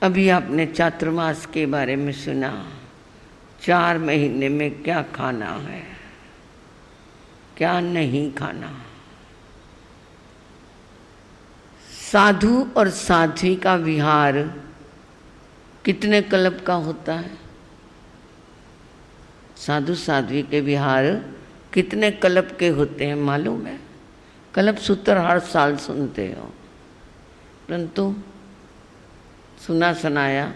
अभी आपने चातुर्मास के बारे में सुना। 4 महीने में क्या खाना है, क्या नहीं खाना। साधु और साध्वी का विहार कितने कल्प का होता है? साधु साध्वी के विहार कितने कल्प के होते हैं मालूम है? कल्प सूत्र हर साल सुनते हो, परंतु सुना सुनाया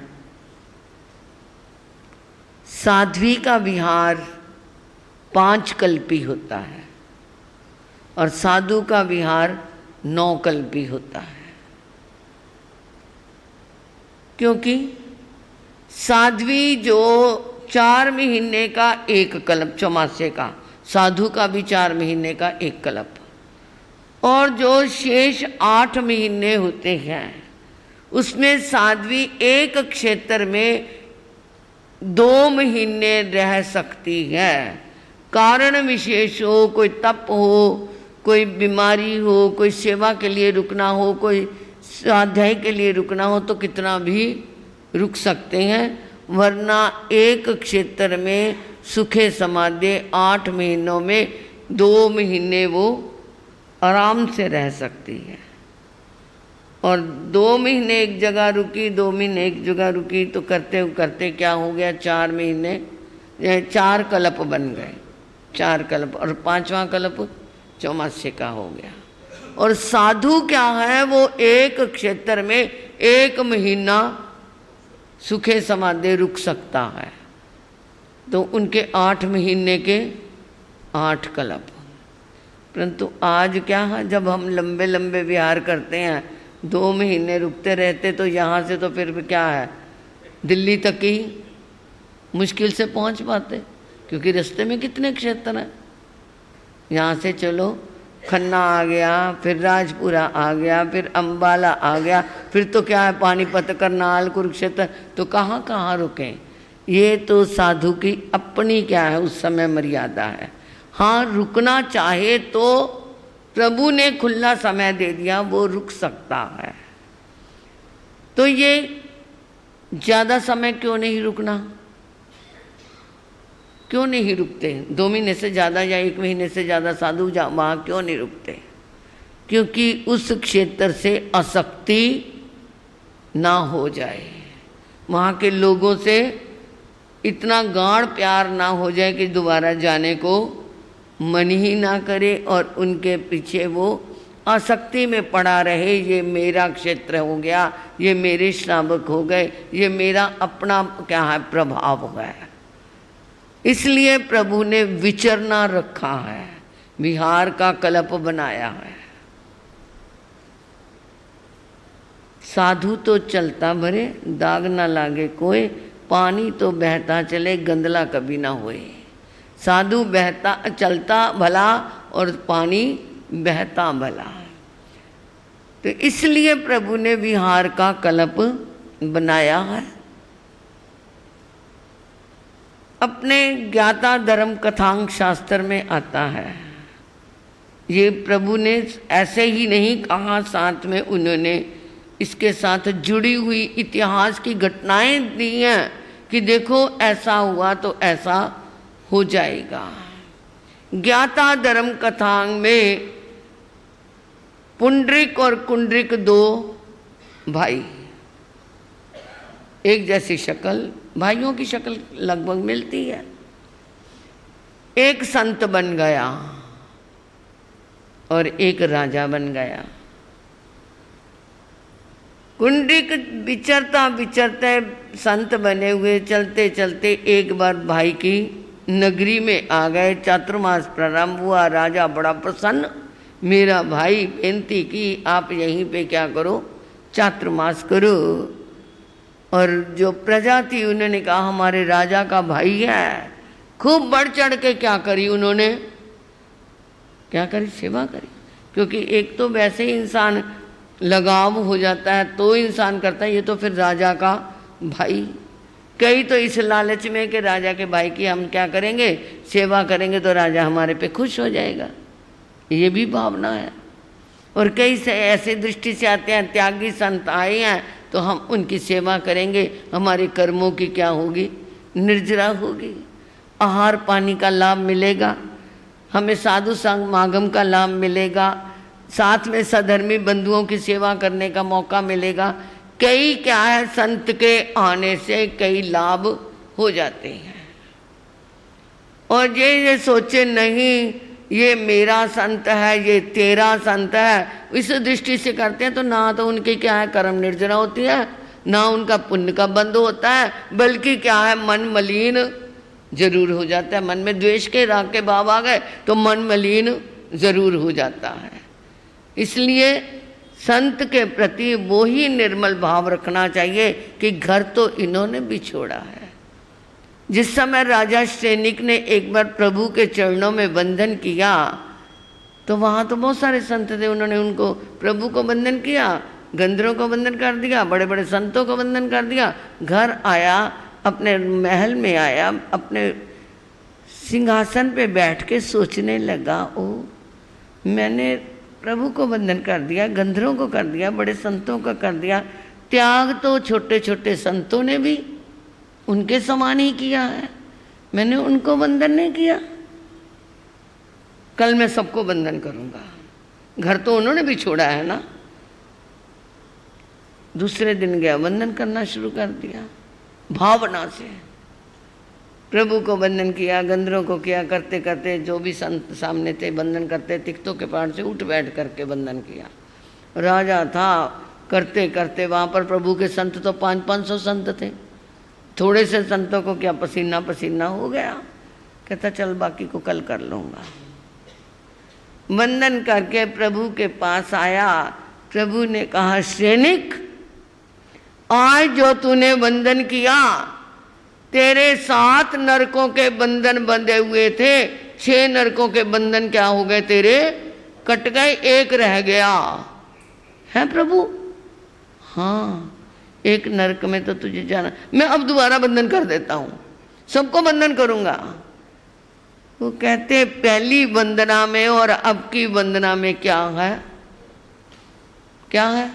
साध्वी का विहार 5 कल्पी होता है और साधु का विहार 9 कल्पी होता है। क्योंकि साध्वी जो 4 महीने का 1 कल्प चौमासे का, साधु का भी 4 महीने का 1 कल्प, और जो शेष 8 महीने होते हैं उसमें साध्वी एक क्षेत्र में 2 महीने रह सकती है। कारण विशेष हो, कोई तप हो, कोई बीमारी हो, कोई सेवा के लिए रुकना हो, कोई स्वाध्याय के लिए रुकना हो तो कितना भी रुक सकते हैं, वरना एक क्षेत्र में सुखे समाधि 8 महीनों में 2 महीने वो आराम से रह सकती है। और 2 महीने एक जगह रुकी, 2 महीने एक जगह रुकी तो करते करते क्या हो गया, 4 महीने 4 कल्प बन गए, 4 कल्प, और 5वां कल्प चौमासे का हो गया। और साधु क्या है, वो एक क्षेत्र में 1 महीना सुखे समाधि रुक सकता है, तो उनके 8 महीने के 8 कल्प। परंतु आज क्या है, जब हम लंबे लंबे विहार करते हैं 2 महीने रुकते रहते, तो यहाँ से तो फिर क्या है, दिल्ली तक ही मुश्किल से पहुँच पाते, क्योंकि रास्ते में कितने क्षेत्र हैं। यहाँ से चलो खन्ना आ गया, फिर राजपुरा आ गया, फिर अम्बाला आ गया, फिर तो क्या है पानीपत, करनाल, कुरुक्षेत्र, तो कहाँ कहाँ रुकें। ये तो साधु की अपनी क्या है उस समय मर्यादा है। हाँ, रुकना चाहे तो प्रभु ने खुला समय दे दिया, वो रुक सकता है। तो ये ज़्यादा समय क्यों नहीं रुकना, क्यों नहीं रुकते? 2 महीने से ज़्यादा या 1 महीने से ज़्यादा साधु वहाँ क्यों नहीं रुकते? क्योंकि उस क्षेत्र से आसक्ति ना हो जाए, वहाँ के लोगों से इतना गाढ़ प्यार ना हो जाए कि दोबारा जाने को मन ही ना करे और उनके पीछे वो आसक्ति में पड़ा रहे। ये मेरा क्षेत्र हो गया, ये मेरे श्रावक हो गए, ये मेरा अपना क्या है प्रभाव हो गया। इसलिए प्रभु ने विचरना रखा है, विहार का कल्प बनाया है। साधु तो चलता भरे, दाग ना लागे कोई, पानी तो बहता चले, गंदला कभी ना होए। साधु बहता चलता भला और पानी बहता भला। तो इसलिए प्रभु ने विहार का कल्प बनाया है। अपने ज्ञाता धर्म कथांग शास्त्र में आता है, ये प्रभु ने ऐसे ही नहीं कहा, साथ में उन्होंने इसके साथ जुड़ी हुई इतिहास की घटनाएं दी हैं कि देखो ऐसा हुआ तो ऐसा हो जाएगा। ज्ञाता धर्म कथांग में पुंडरिक और कुंडरिक 2 भाई, एक जैसी शक्ल, भाइयों की शक्ल लगभग मिलती है। एक संत बन गया और एक राजा बन गया। कुंडरिक विचरता विचरते संत बने हुए, चलते चलते एक बार भाई की नगरी में आ गए। चातुर्मास प्रारंभ हुआ, राजा बड़ा प्रसन्न, मेरा भाई बेनती की आप यहीं पे क्या करो, चातुर्मास करो। और जो प्रजा थी उन्होंने कहा हमारे राजा का भाई है, खूब बढ़ चढ़ के क्या करी उन्होंने, क्या करी, सेवा करी। क्योंकि एक तो वैसे ही इंसान लगाव हो जाता है तो इंसान करता है, ये तो फिर राजा का भाई। कई तो इस लालच में कि राजा के भाई की हम क्या करेंगे, सेवा करेंगे तो राजा हमारे पे खुश हो जाएगा, ये भी भावना है। और कई से ऐसे दृष्टि से आते हैं, त्यागी संत आए हैं तो हम उनकी सेवा करेंगे, हमारे कर्मों की क्या होगी, निर्जरा होगी। आहार पानी का लाभ मिलेगा, हमें साधु समागम का लाभ मिलेगा, साथ में सधर्मी बंधुओं की सेवा करने का मौका मिलेगा। कई क्या है, संत के आने से कई लाभ हो जाते हैं। और ये सोचे नहीं ये मेरा संत है, ये तेरा संत है, इस दृष्टि से करते हैं तो ना तो उनकी क्या है कर्म निर्जरा होती है, ना उनका पुण्य का बंध होता है, बल्कि क्या है मन मलिन जरूर हो जाता है। मन में द्वेष के राग के भाव आ गए तो मन मलिन जरूर हो जाता है। इसलिए संत के प्रति वो ही निर्मल भाव रखना चाहिए कि घर तो इन्होंने भी छोड़ा है। जिस समय राजा सैनिक ने एक बार प्रभु के चरणों में वंदन किया तो वहाँ तो बहुत सारे संत थे, उन्होंने उनको प्रभु को वंदन किया, गंधर्वों को वंदन कर दिया, बड़े बड़े संतों को वंदन कर दिया। घर आया, अपने महल में आया, अपने सिंहासन पे बैठ के सोचने लगा, ओ मैंने प्रभु को वंदन कर दिया, गंधर्वों को कर दिया, बड़े संतों को कर दिया, त्याग तो छोटे छोटे संतों ने भी उनके समान ही किया है, मैंने उनको वंदन नहीं किया। कल मैं सबको वंदन करूंगा। घर तो उन्होंने भी छोड़ा है ना। दूसरे दिन गया, वंदन करना शुरू कर दिया भावना से, प्रभु को वंदन किया, गंधर्वों को किया, करते करते जो भी संत सामने थे वंदन करते, तिख्तों के पार से उठ बैठ करके वंदन किया। राजा था, करते करते वहाँ पर प्रभु के संत तो 500-500 संत थे। थोड़े से संतों को क्या पसीना पसीना हो गया, कहता चल बाकी को कल कर लूँगा। वंदन करके प्रभु के पास आया। प्रभु ने कहा, सैनिक आज जो तूने वंदन किया, तेरे 7 नरकों के बंधन बंधे हुए थे, 6 नरकों के बंधन क्या हो गए, तेरे कट गए, 1 रह गया है प्रभु। हाँ, 1 नरक में तो तुझे जाना, मैं अब दोबारा बंधन कर देता हूँ, सबको बंधन करूँगा। वो कहते पहली वंदना में और अब की वंदना में क्या है, क्या है,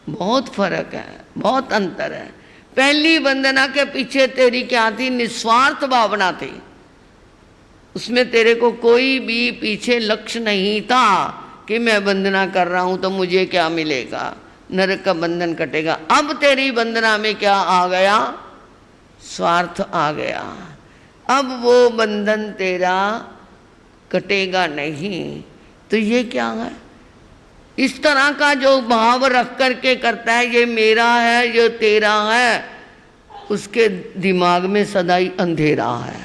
बहुत फर्क है, बहुत अंतर है। पहली वंदना के पीछे तेरी क्या थी, निस्वार्थ भावना थी, उसमें तेरे को कोई भी पीछे लक्ष्य नहीं था कि मैं वंदना कर रहा हूं तो मुझे क्या मिलेगा, नरक का बंधन कटेगा। अब तेरी वंदना में क्या आ गया, स्वार्थ आ गया। अब वो बंधन तेरा कटेगा नहीं। तो ये क्या है, इस तरह का जो भाव रख करके करता है, ये मेरा है, ये तेरा है, उसके दिमाग में सदा ही अंधेरा है,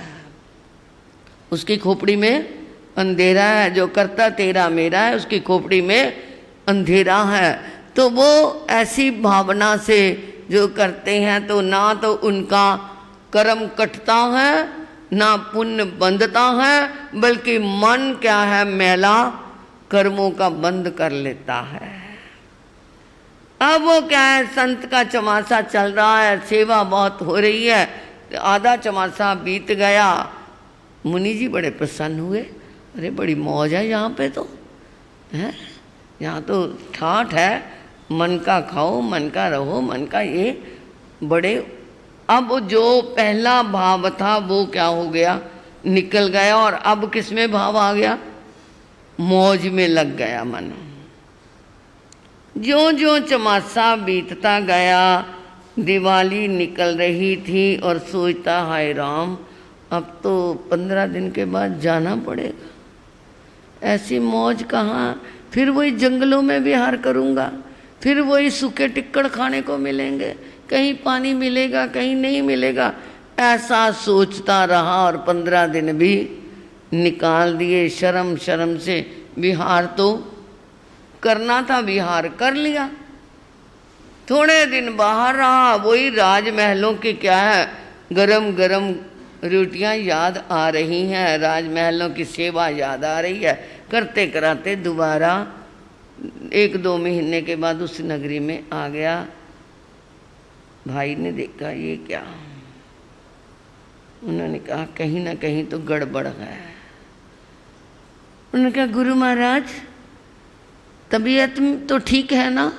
उसकी खोपड़ी में अंधेरा है। जो करता तेरा मेरा है, उसकी खोपड़ी में अंधेरा है। तो वो ऐसी भावना से जो करते हैं तो ना तो उनका कर्म कटता है, ना पुण्य बंधता है, बल्कि मन क्या है, मैला कर्मों का बंद कर लेता है। अब वो क्या है, संत का चमासा चल रहा है, सेवा बहुत हो रही है, तो आधा चमासा बीत गया। मुनि जी बड़े प्रसन्न हुए, अरे बड़ी मौज है यहाँ पे तो है, यहाँ तो ठाठ है, मन का खाओ, मन का रहो, मन का ये बड़े। अब जो पहला भाव था वो क्या हो गया, निकल गया, और अब किसमें भाव आ गया, मौज में लग गया मन। जो जो चमासा बीतता गया, दिवाली निकल रही थी और सोचता, हाय राम अब तो 15 दिन के बाद जाना पड़ेगा, ऐसी मौज कहाँ, फिर वही जंगलों में विहार करूँगा, फिर वही सूखे टिक्कड़ खाने को मिलेंगे, कहीं पानी मिलेगा कहीं नहीं मिलेगा, ऐसा सोचता रहा और 15 दिन भी निकाल दिए। शर्म शर्म से विहार तो करना था, विहार कर लिया। थोड़े दिन बाहर रहा, वही राजमहलों की क्या है, गरम गरम रोटियां याद आ रही हैं, राजमहलों की सेवा याद आ रही है। करते कराते दोबारा 1-2 महीने के बाद उस नगरी में आ गया। भाई ने देखा ये क्या, उन्होंने कहा कहीं ना कहीं तो गड़बड़ है। उन्होंने कहा गुरु महाराज तबीयत तो ठीक है ना,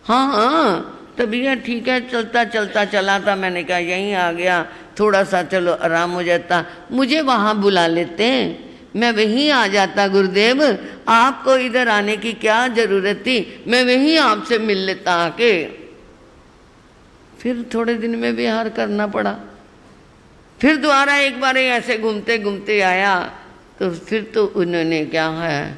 हाँ हाँ तबीयत ठीक है, चलता चलता चला था। मैंने कहा यहीं आ गया, थोड़ा सा चलो आराम हो जाता, मुझे वहाँ बुला लेते, मैं वहीं आ जाता। गुरुदेव आपको इधर आने की क्या ज़रूरत थी, मैं वहीं आपसे मिल लेता आके। फिर थोड़े दिन में विहार करना पड़ा। फिर दोबारा एक बार ऐसे घूमते घूमते आया तो फिर तो उन्होंने क्या है,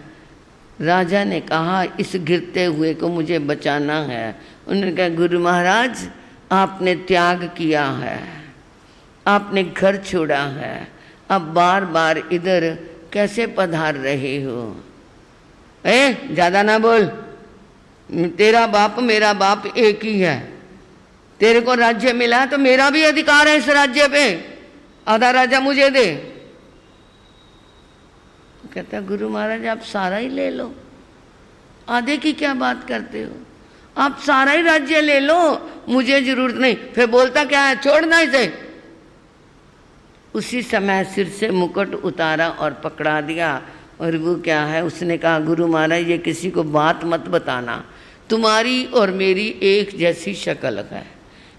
राजा ने कहा इस गिरते हुए को मुझे बचाना है। उन्होंने कहा गुरु महाराज आपने त्याग किया है, आपने घर छोड़ा है, अब बार बार इधर कैसे पधार रहे हो? ज़्यादा ना बोल, तेरा बाप मेरा बाप एक ही है, तेरे को राज्य मिला तो मेरा भी अधिकार है इस राज्य पे, आधा राजा मुझे दे। कहता गुरु महाराज आप सारा ही ले लो, आधे की क्या बात करते हो, आप सारा ही राज्य ले लो, मुझे जरूरत नहीं। फिर बोलता क्या है, छोड़ना इसे। उसी समय सिर से मुकुट उतारा और पकड़ा दिया। और वो क्या है, उसने कहा गुरु महाराज ये किसी को बात मत बताना, तुम्हारी और मेरी एक जैसी शक्ल है,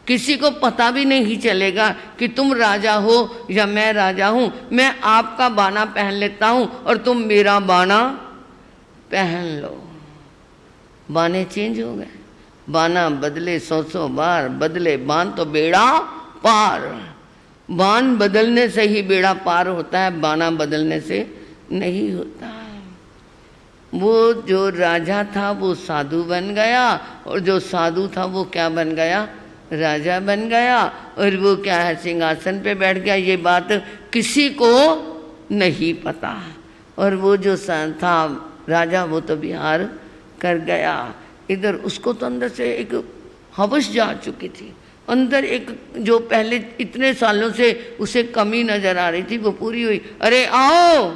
किसी को पता भी नहीं चलेगा कि तुम राजा हो या मैं राजा हूँ। मैं आपका बाना पहन लेता हूँ और तुम मेरा बाना पहन लो। बाने चेंज हो गए, बाना बदले 100 बार बदले बान तो बेड़ा पार। बान बदलने से ही बेड़ा पार होता है, बाना बदलने से नहीं होता। वो जो राजा था वो साधु बन गया, और जो साधु था वो क्या बन गया, राजा बन गया। और वो क्या है, सिंहासन पे बैठ गया। ये बात किसी को नहीं पता। और वो जो था राजा वो तो विहार कर गया। इधर उसको तो अंदर से एक हवस जा चुकी थी, अंदर एक जो पहले इतने सालों से उसे कमी नजर आ रही थी वो पूरी हुई। अरे आओ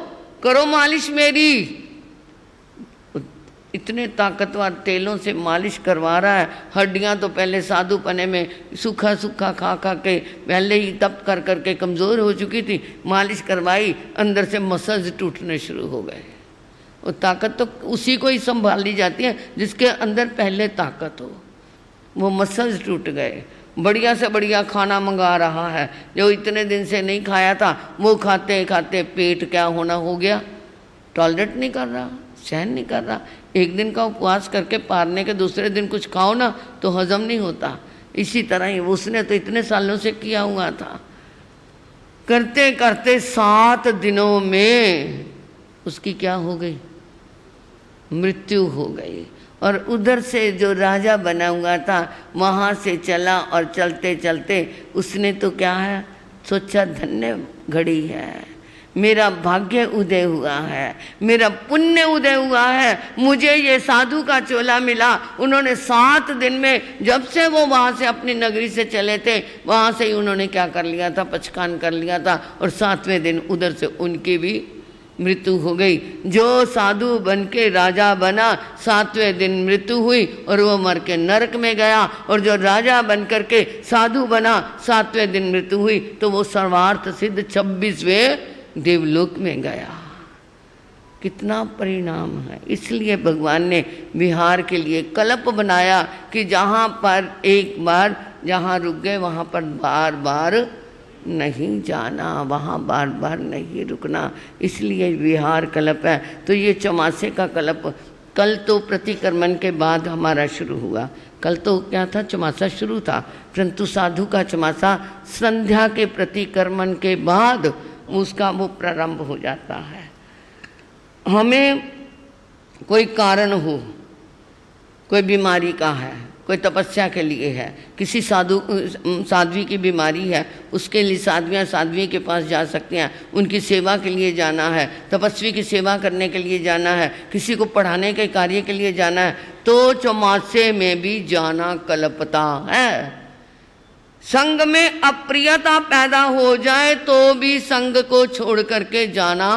करो मालिश मेरी। इतने ताकतवर तेलों से मालिश करवा रहा है। हड्डियां तो पहले साधु पने में सूखा सूखा खा खा के पहले ही तप कर करके कमज़ोर हो चुकी थी। मालिश करवाई, अंदर से मसल्स टूटने शुरू हो गए। वो ताकत तो उसी को ही संभाली जाती है जिसके अंदर पहले ताकत हो। वो मसल्स टूट गए। बढ़िया से बढ़िया खाना मंगा रहा है, जो इतने दिन से नहीं खाया था वो खाते खाते पेट क्या होना हो गया, टॉलरेट नहीं कर रहा, सहन नहीं कर रहा। एक दिन का उपवास करके पारने के दूसरे दिन कुछ खाओ ना तो हजम नहीं होता। इसी तरह ही उसने तो इतने सालों से किया हुआ था। करते करते 7 दिनों में उसकी क्या हो गई, मृत्यु हो गई। और उधर से जो राजा बना हुआ था वहाँ से चला, और चलते चलते उसने तो क्या है सोचा, धन्य घड़ी है, मेरा भाग्य उदय हुआ है, मेरा पुण्य उदय हुआ है, मुझे ये साधु का चोला मिला। उन्होंने 7 दिन में, जब से वो वहाँ से अपनी नगरी से चले थे वहाँ से ही उन्होंने क्या कर लिया था, पचकान कर लिया था। और 7वें दिन उधर से उनकी भी मृत्यु हो गई। जो साधु बन के राजा बना 7वें दिन मृत्यु हुई और वो मर के नरक में गया। और जो राजा बन करके साधु बना 7वें दिन मृत्यु हुई तो वो सर्वार्थ सिद्ध 26वें देवलोक में गया। कितना परिणाम है। इसलिए भगवान ने विहार के लिए कल्प बनाया कि जहाँ पर एक बार जहाँ रुक गए वहाँ पर बार बार नहीं जाना, वहाँ बार बार नहीं रुकना। इसलिए विहार कल्प है। तो ये चौमासे का कल्प कल तो प्रतिक्रमण के बाद हमारा शुरू हुआ। कल तो क्या था, चौमासा शुरू था, परंतु साधु का चौमासा संध्या के प्रतिक्रमण के बाद उसका वो प्रारंभ हो जाता है। हमें कोई कारण हो, कोई बीमारी का है, कोई तपस्या के लिए है, किसी साध्वी की बीमारी है, उसके लिए साध्वी के पास जा सकते हैं, उनकी सेवा के लिए जाना है, तपस्वी की सेवा करने के लिए जाना है, किसी को पढ़ाने के कार्य के लिए जाना है, तो चौमासे में भी जाना कल्पता है। संग में अप्रियता पैदा हो जाए तो भी संग को छोड़ करके जाना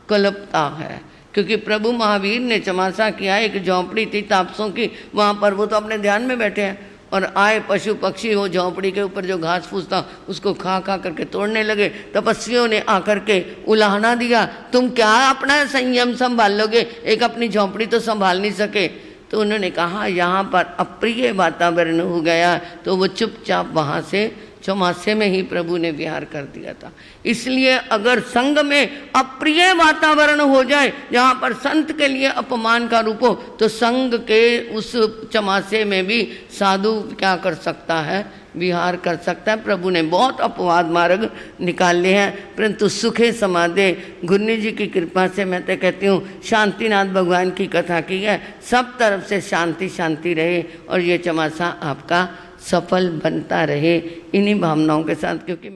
कल्पता है। क्योंकि प्रभु महावीर ने चौमासा किया, एक झोंपड़ी थी तापसों की, वहाँ पर वो तो अपने ध्यान में बैठे हैं और आए पशु पक्षी वो झोंपड़ी के ऊपर जो घास फूस था उसको खा खा करके तोड़ने लगे। तपस्वियों ने आकर के उलाहना दिया, तुम क्या अपना संयम संभाल लोगे, एक अपनी झोंपड़ी तो संभाल नहीं सके। तो उन्होंने कहा यहाँ पर अप्रिय वातावरण हो गया, तो वो चुपचाप वहाँ से चौमासे में ही प्रभु ने विहार कर दिया था। इसलिए अगर संघ में अप्रिय वातावरण हो जाए, जहाँ पर संत के लिए अपमान का रूप हो, तो संघ के उस चौमासे में भी साधु क्या कर सकता है, विहार कर सकता है। प्रभु ने बहुत अपवाद मार्ग निकाले हैं, परंतु सुखे समाधे गुरनी जी की कृपा से मैं तो कहती हूँ शांतिनाथ भगवान की कथा की है, सब तरफ से शांति शांति रहे और ये चौमासा आपका सफल बनता रहे, इन्हीं भावनाओं के साथ। क्योंकि